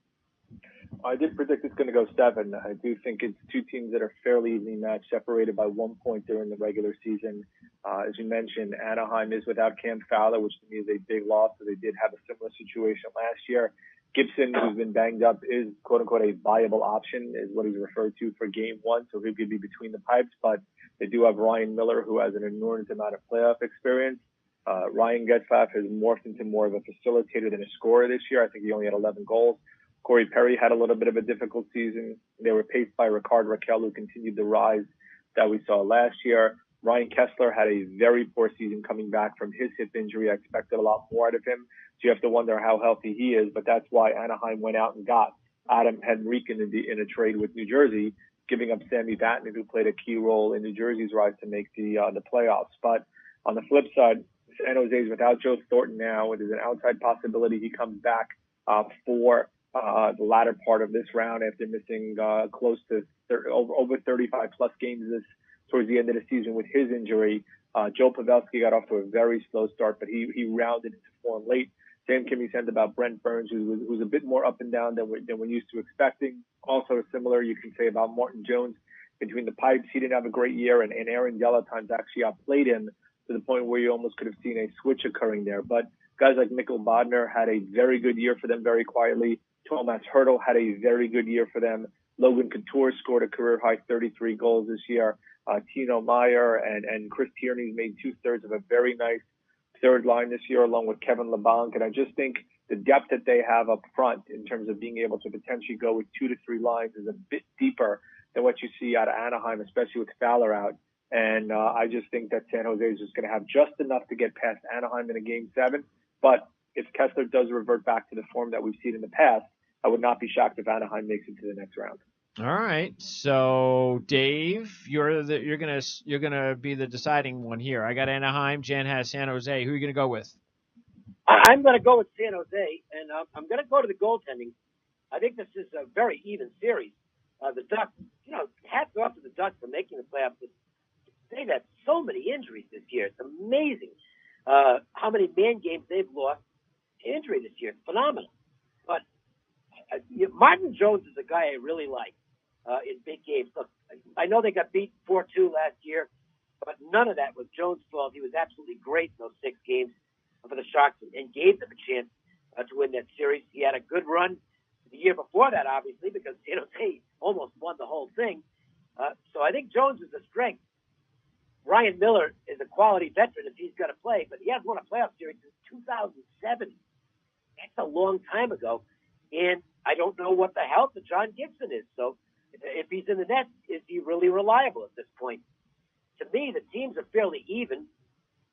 I did predict it's going to go 7. I do think it's two teams that are fairly evenly matched, separated by 1 point during the regular season. As you mentioned, Anaheim is without Cam Fowler, which to me is a big loss. So they did have a similar situation last year. Gibson, who's been banged up, is quote-unquote a viable option, is what he's referred to for game 1. So he could be between the pipes. But they do have Ryan Miller, who has an enormous amount of playoff experience. Ryan Getzlaf has morphed into more of a facilitator than a scorer this year. I think he only had 11 goals. Corey Perry had a little bit of a difficult season. They were paced by Rickard Rakell, who continued the rise that we saw last year. Ryan Kessler had a very poor season coming back from his hip injury. I expected a lot more out of him. So you have to wonder how healthy he is. But that's why Anaheim went out and got Adam Henrique in a trade with New Jersey, giving up Sammy Vatanen, who played a key role in New Jersey's rise to make the playoffs. But on the flip side, San Jose is without Joe Thornton now. It is an outside possibility he comes back for the latter part of this round after missing close to over 35 plus games towards the end of the season with his injury. Joe Pavelski got off to a very slow start, but he rounded into form late. Same can be said about Brent Burns, who's a bit more up and down than we're used to expecting. Also similar, you can say about Martin Jones between the pipes. He didn't have a great year, and Aaron Dell at times actually outplayed him to the point where you almost could have seen a switch occurring there. But guys like Mikkel Bodner had a very good year for them very quietly. Thomas Hertl had a very good year for them. Logan Couture scored a career-high 33 goals this year. Tino Meyer and Chris Tierney made 2/3 of a very nice third line this year, along with Kevin LeBlanc. And I just think the depth that they have up front in terms of being able to potentially go with 2 to 3 lines is a bit deeper than what you see out of Anaheim, especially with Fowler out. And I just think that San Jose is just going to have just enough to get past Anaheim in a Game 7. But if Kessler does revert back to the form that we've seen in the past, I would not be shocked if Anaheim makes it to the next round. All right, so Dave, you're gonna be the deciding one here. I got Anaheim. Jan has San Jose. Who are you gonna go with? I'm going to go with San Jose, and I'm going to go to the goaltending. I think this is a very even series. The Ducks, hats off to the Ducks for making the playoffs. They've had so many injuries this year. It's amazing how many man games they've lost to injury this year. It's phenomenal. But Martin Jones is a guy I really like in big games. Look, I know they got beat 4-2 last year, but none of that was Jones' fault. He was absolutely great in those 6 games. for the Sharks and gave them a chance to win that series. He had a good run the year before that, obviously, because San Jose almost won the whole thing. So I think Jones is a strength. Ryan Miller is a quality veteran if he's going to play, but he hasn't won a playoff series since 2007. That's a long time ago. And I don't know what the health of John Gibson is. So if he's in the net, is he really reliable at this point? To me, the teams are fairly even,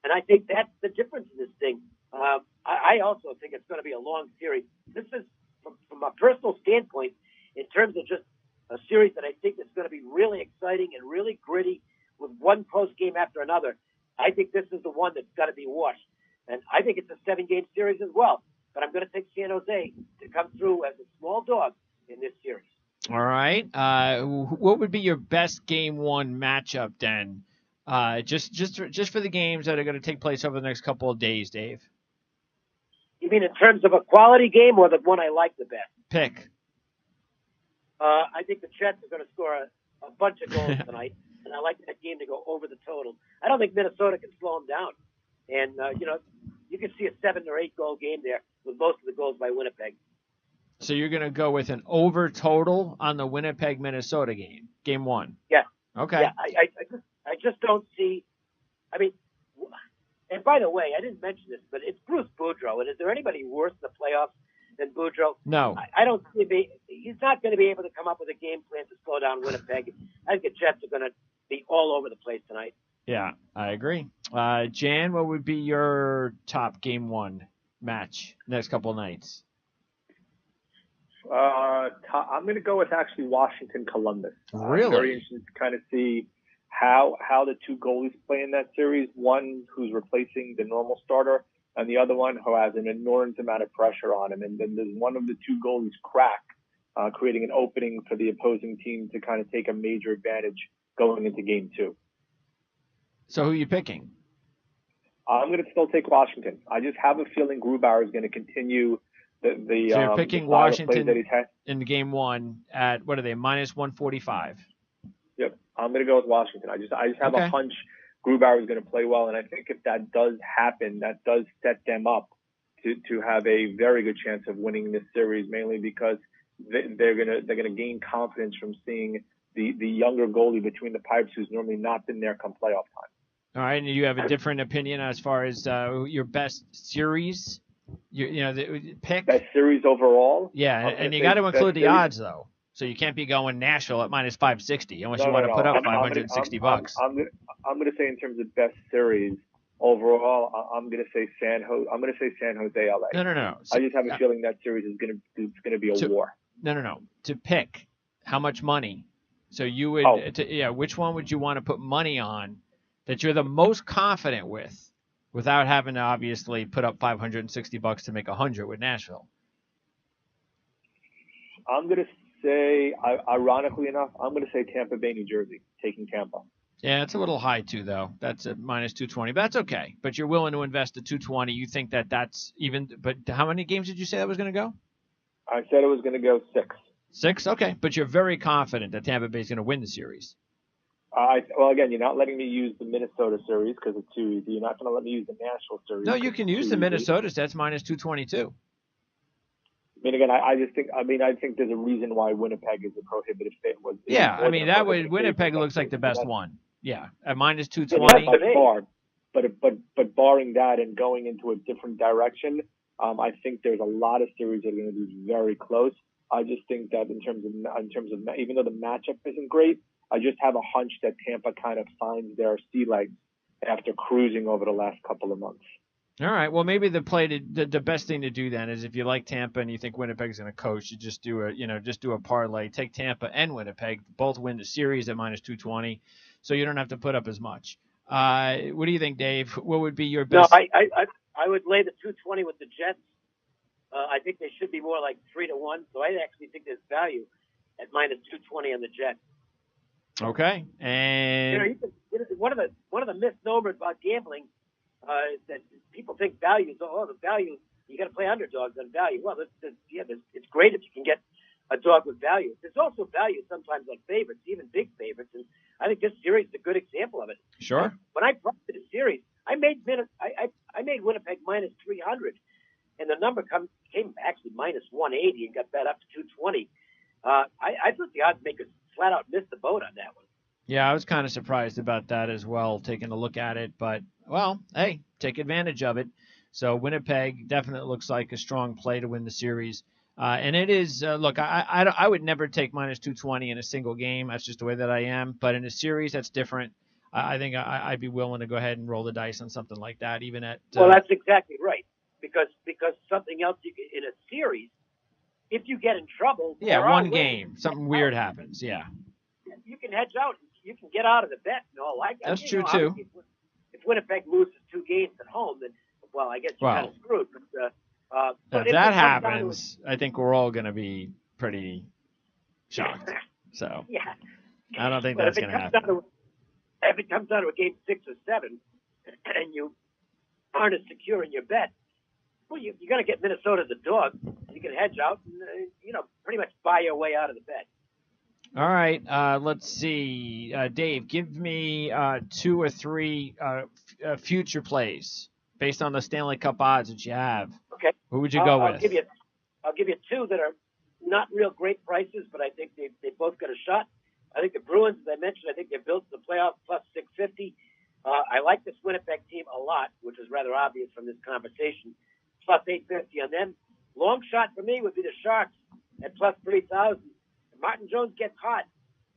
and I think that's the difference in this thing. I also think it's going to be a long series. This is, from a personal standpoint, in terms of just a series that I think is going to be really exciting and really gritty with one close game after another. I think this is the one that's got to be washed. And I think it's a 7-game series as well. But I'm going to take San Jose to come through as a small dog in this series. All right. What would be your best Game 1 matchup then? Just for the games that are going to take place over the next couple of days, Dave. You mean in terms of a quality game or the one I like the best? Pick. I think the Jets are going to score a bunch of goals tonight, and I like that game to go over the total. I don't think Minnesota can slow them down. And, you can see a 7 or 8 goal game there with most of the goals by Winnipeg. So you're going to go with an over total on the Winnipeg-Minnesota game, Game 1? Yeah. Okay. Yeah, I just don't see – I mean, and by the way, I didn't mention this, but it's Bruce Boudreau. And is there anybody worse in the playoffs than Boudreau? No. I don't see he's not going to be able to come up with a game plan to slow down Winnipeg. I think the Jets are going to be all over the place tonight. Yeah, I agree. Jan, what would be your top Game 1 match next couple of nights? I'm going to go with actually Washington-Columbus. Really? I'm very interested to kind of see how the two goalies play in that series. One who's replacing the normal starter, and the other one who has an enormous amount of pressure on him. And then there's one of the two goalies crack, creating an opening for the opposing team to kind of take a major advantage going into Game 2. So who are you picking? I'm going to still take Washington. I just have a feeling Grubauer is going to continue the So you're picking the style of play Washington that he's had. in Game 1 at, what are they, minus 145? Yep, I'm going to go with Washington. I just have Okay. a hunch Grubauer is going to play well, and I think if that does happen, that does set them up to have a very good chance of winning this series, mainly because they're going to gain confidence from seeing the younger goalie between the pipes who's normally not been there come playoff time. All right, and you have a different opinion as far as your best series, the pick? Best series overall? Yeah, and you got to include the odds, though. So you can't be going Nashville at minus 560 unless you want to put up $560. I'm going to say in terms of best series overall, I'm going to say San Jose, LA. No. I just have a feeling that series is going to be a war. No. To pick how much money. So you would, which one would you want to put money on that you're the most confident with, without having to obviously put up $560 to make 100 with Nashville? I'm going to say, ironically enough, I'm going to say Tampa Bay, New Jersey, taking Tampa. Yeah, it's a little high too, though. That's at minus 220, but that's okay. But you're willing to invest the 220. You think that's even? But how many games did you say that was going to go? I said it was going to go 6. 6? Okay, but you're very confident that Tampa Bay is going to win the series. Well, again, you're not letting me use the Minnesota series because it's too easy. You're not going to let me use the Nashville series. No, you can use the Minnesota. That's minus 222. I mean, again, I think there's a reason why Winnipeg is a prohibitive favorite. Yeah, I mean Winnipeg looks like the best one. Yeah, at minus 220. By far, but barring that and going into a different direction, I think there's a lot of series that are going to be very close. I just think that in terms of even though the matchup isn't great, I just have a hunch that Tampa kind of finds their sea legs after cruising over the last couple of months. All right. Well, maybe the best thing to do then is if you like Tampa and you think Winnipeg's going to coast, you just do a parlay. Take Tampa and Winnipeg, both win the series at minus 220, so you don't have to put up as much. What do you think, Dave? What would be your best? No, I would lay the 220 with the Jets. I think they should be more like 3-1. So I actually think there's value at minus 220 on the Jets. Okay. And one of the misnomers about gambling is that people think value. The value, you got to play underdogs on value. Well, it's great if you can get a dog with value. There's also value sometimes on favorites, even big favorites, and I think this series is a good example of it. Sure. When I priced the series, I made Winnipeg minus 300, and the number came actually minus 180 and got bet up to 220. I thought the odds makers flat out missed the boat on that one. Yeah, I was kind of surprised about that as well, taking a look at it. But, well, hey, take advantage of it. So Winnipeg definitely looks like a strong play to win the series. And it is, look, I would never take minus 220 in a single game. That's just the way that I am. But in a series, that's different. I think I'd be willing to go ahead and roll the dice on something like that, even at. Well, that's exactly right. Because something else in a series, if you get in trouble. Yeah, one game, something weird happens. Yeah. You can hedge out. You can get out of the bet and all. That's true too. If Winnipeg loses 2 games at home, then I guess you're kind of screwed. But if that happens, I think we're all going to be pretty shocked. So yeah, I don't think that's going to happen. If it comes down to a game 6 or 7, and you aren't as secure in your bet, well, you're going to get Minnesota as a dog. You can hedge out and pretty much buy your way out of the bet. All right, let's see. Dave, give me 2 or 3 future plays based on the Stanley Cup odds that you have. Okay. Who would you go with? I'll give you 2 that are not real great prices, but I think they both got a shot. I think the Bruins, as I mentioned, I think they're built to the playoffs plus 650. I like this Winnipeg team a lot, which is rather obvious from this conversation. Plus 850 on them. Long shot for me would be the Sharks at plus 3,000. Martin Jones gets hot,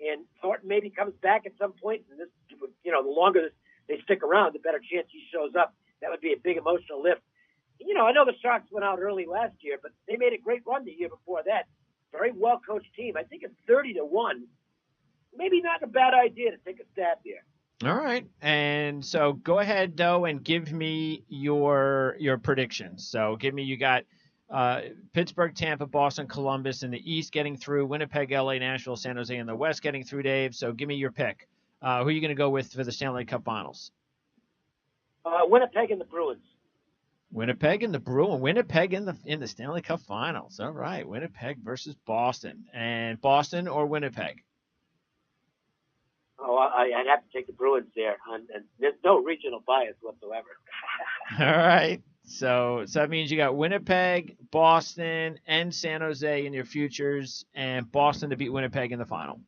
and Thornton maybe comes back at some point. And this, the longer they stick around, the better chance he shows up. That would be a big emotional lift. I know the Sharks went out early last year, but they made a great run the year before that. Very well coached team. I think it's 30-1. Maybe not a bad idea to take a stab here. All right, and so go ahead though and give me your predictions. So you got. Pittsburgh, Tampa, Boston, Columbus in the East getting through, Winnipeg, LA, Nashville, San Jose in the West getting through, Dave. So give me your pick. Who are you going to go with for the Stanley Cup Finals? Winnipeg and the Bruins. Winnipeg and the Bruins. Winnipeg in the Stanley Cup Finals. All right, Winnipeg versus Boston. And Boston or Winnipeg? Oh, I'd have to take the Bruins there. And there's no regional bias whatsoever. All right. So that means you got Winnipeg, Boston, and San Jose in your futures, and Boston to beat Winnipeg in the final.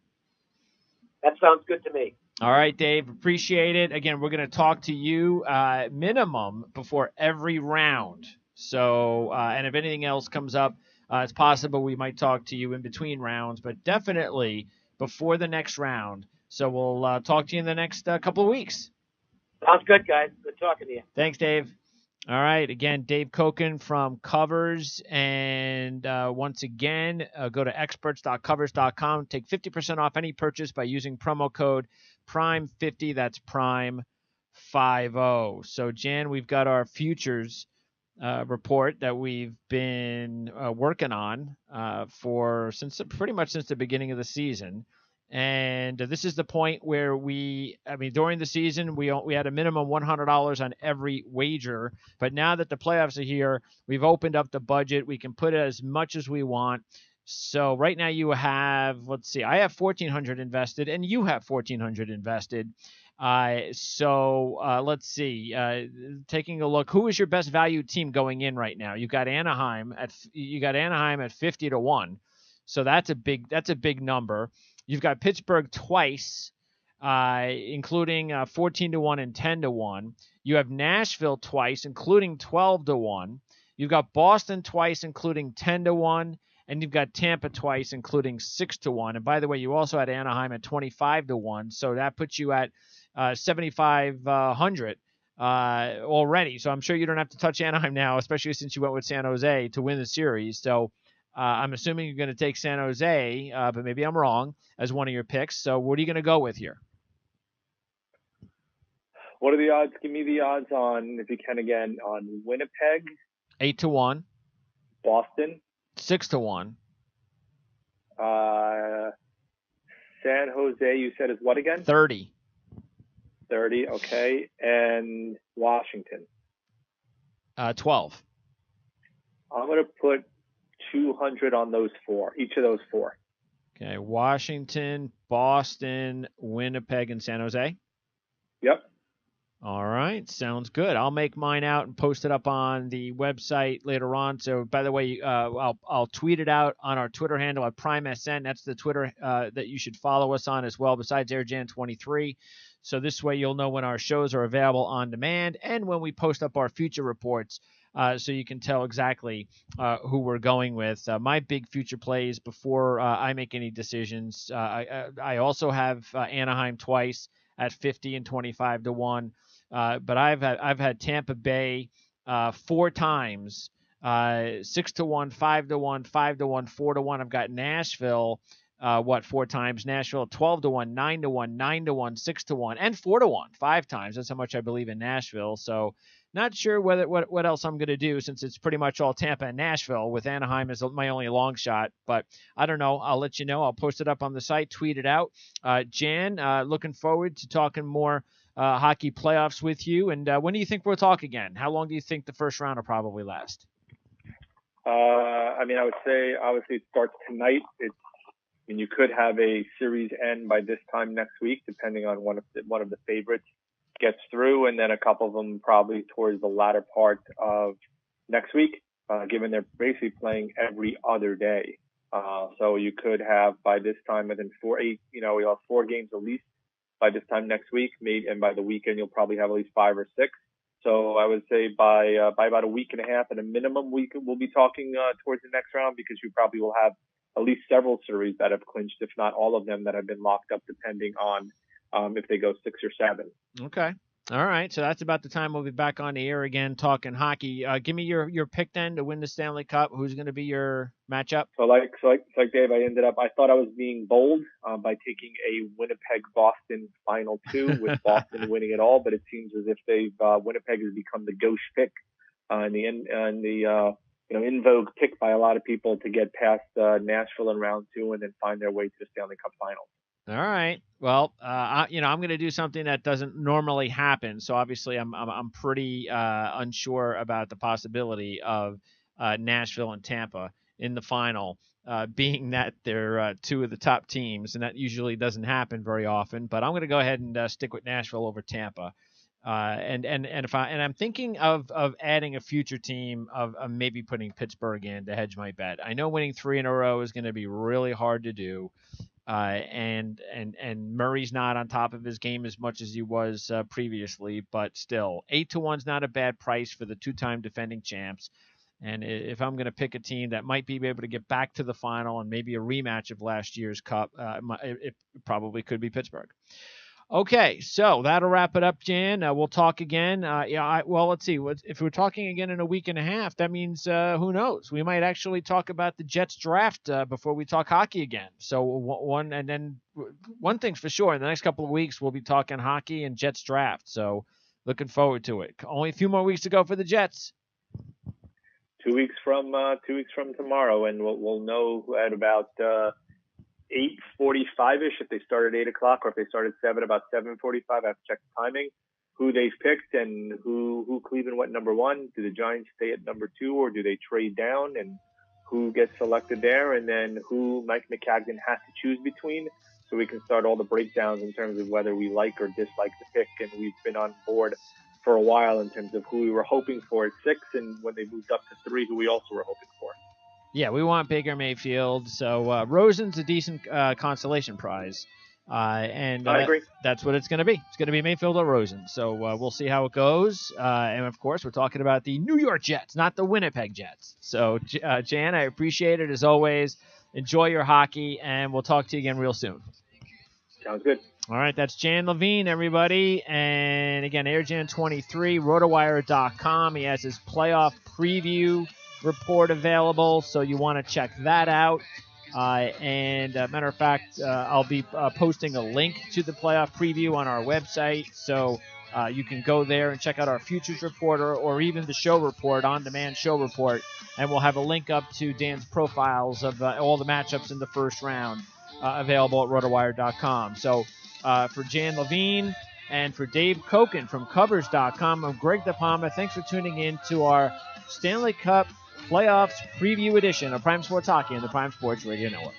That sounds good to me. All right, Dave. Appreciate it. Again, we're going to talk to you minimum before every round. So, and if anything else comes up, it's possible we might talk to you in between rounds, but definitely before the next round. So we'll talk to you in the next couple of weeks. Sounds good, guys. Good talking to you. Thanks, Dave. All right. Again, Dave Koken from Covers. And once again, go to experts.covers.com. Take 50% off any purchase by using promo code PRIME50. That's PRIME50. So, Jan, we've got our futures report that we've been working on pretty much since the beginning of the season. And this is the point where during the season, we had a minimum $100 on every wager. But now that the playoffs are here, we've opened up the budget. We can put as much as we want. So right now you have, let's see, I have $1,400 invested and you have $1,400 invested. So let's see, taking a look, who is your best value team going in right now? You got Anaheim at 50-1. So that's a big number. You've got Pittsburgh twice, including 14-1 and 10-1. You have Nashville twice, including 12-1. You've got Boston twice, including 10-1. And you've got Tampa twice, including 6-1. And by the way, you also had Anaheim at 25-1. So that puts you at 7,500 already. So I'm sure you don't have to touch Anaheim now, especially since you went with San Jose to win the series. So I'm assuming you're going to take San Jose, but maybe I'm wrong, as one of your picks. So what are you going to go with here? What are the odds? Give me the odds on, if you can again, on Winnipeg. 8-1. Boston. 6-1. San Jose, you said is what again? 30. 30, okay. And Washington. 12. I'm going to put 200 on those 4, each of those 4. Okay, Washington, Boston, Winnipeg, and San Jose? Yep. All right, sounds good. I'll make mine out and post it up on the website later on. So, by the way, I'll tweet it out on our Twitter handle at PrimeSN. That's the Twitter that you should follow us on as well, besides AirJan23. So this way you'll know when our shows are available on demand and when we post up our future reports, so you can tell exactly who we're going with. My big future plays before I make any decisions. I also have Anaheim twice at 50 and 25 to 1. But I've had Tampa Bay 4 times, 6 to 1, 5 to 1, 5 to 1, 4 to 1. I've got Nashville, 4 times? Nashville 12 to 1, 9 to 1, 9 to 1, 6 to 1, and 4 to 1, 5 times. That's how much I believe in Nashville. So not sure what else I'm going to do, since it's pretty much all Tampa and Nashville, with Anaheim as my only long shot. But I don't know. I'll let you know. I'll post it up on the site, tweet it out. Jan, looking forward to talking more hockey playoffs with you. And when do you think we'll talk again? How long do you think the first round will probably last? I mean, I would say obviously it starts tonight. You could have a series end by this time next week, depending on one of the favorites gets through, and then a couple of them probably towards the latter part of next week, given they're basically playing every other day. So you could have by this time within 4 games at least by this time next week, maybe, and by the weekend you'll probably have at least 5 or 6. So I would say by about a week and a half at a minimum, we'll be talking towards the next round, because you probably will have at least several series that have clinched, if not all of them, that have been locked up, depending on if they go 6 or 7. Okay. All right. So that's about the time we'll be back on the air again talking hockey. Give me your pick then to win the Stanley Cup. Who's going to be your matchup? So like Dave, I thought I was being bold by taking a Winnipeg-Boston Final 2 with Boston winning it all, but it seems as if Winnipeg has become the gauche pick and the in vogue pick by a lot of people to get past Nashville in round 2 and then find their way to the Stanley Cup Finals. All right. Well, I'm going to do something that doesn't normally happen. So obviously, I'm pretty unsure about the possibility of Nashville and Tampa in the final, being that they're 2 of the top teams, and that usually doesn't happen very often. But I'm going to go ahead and stick with Nashville over Tampa. And I'm thinking of adding a future team of maybe putting Pittsburgh in to hedge my bet. I know winning 3 in a row is going to be really hard to do. And Murray's not on top of his game as much as he was previously, but still 8 to 1's not a bad price for the 2-time defending champs. And if I'm going to pick a team that might be able to get back to the final and maybe a rematch of last year's Cup, it probably could be Pittsburgh. Okay, so that'll wrap it up, Jan. We'll talk again. Let's see. If we're talking again in a week and a half, that means who knows? We might actually talk about the Jets draft before we talk hockey again. So one thing's for sure: in the next couple of weeks, we'll be talking hockey and Jets draft. So looking forward to it. Only a few more weeks to go for the Jets. 2 weeks from tomorrow, and we'll know at about 8:45ish if they start at 8 o'clock, or if they start at 7, about 7:45. I have to check the timing, who they've picked and who Cleveland went number 1. Do the Giants stay at number 2, or do they trade down, and who gets selected there, and then who Mike McCagnon has to choose between, so we can start all the breakdowns in terms of whether we like or dislike the pick. And we've been on board for a while in terms of who we were hoping for at 6, and when they moved up to 3, who we also were hoping for. Yeah, we want Baker Mayfield. So Rosen's a decent consolation prize. And I agree. That's what it's going to be. It's going to be Mayfield or Rosen. So we'll see how it goes. And, of course, we're talking about the New York Jets, not the Winnipeg Jets. So, Jan, I appreciate it as always. Enjoy your hockey, and we'll talk to you again real soon. Sounds good. All right, that's Jan Levine, everybody. And, again, AirJan23, rotowire.com. He has his playoff preview report available, so you want to check that out. Matter of fact, I'll be posting a link to the playoff preview on our website, so you can go there and check out our futures report or even the show report, on-demand show report, and we'll have a link up to Dan's profiles of all the matchups in the first round available at rotowire.com. So for Jan Levine and for Dave Koken from Covers.com, I'm Greg DePalma. Thanks for tuning in to our Stanley Cup Playoffs Preview Edition of Prime Sports Hockey and the Prime Sports Radio Network.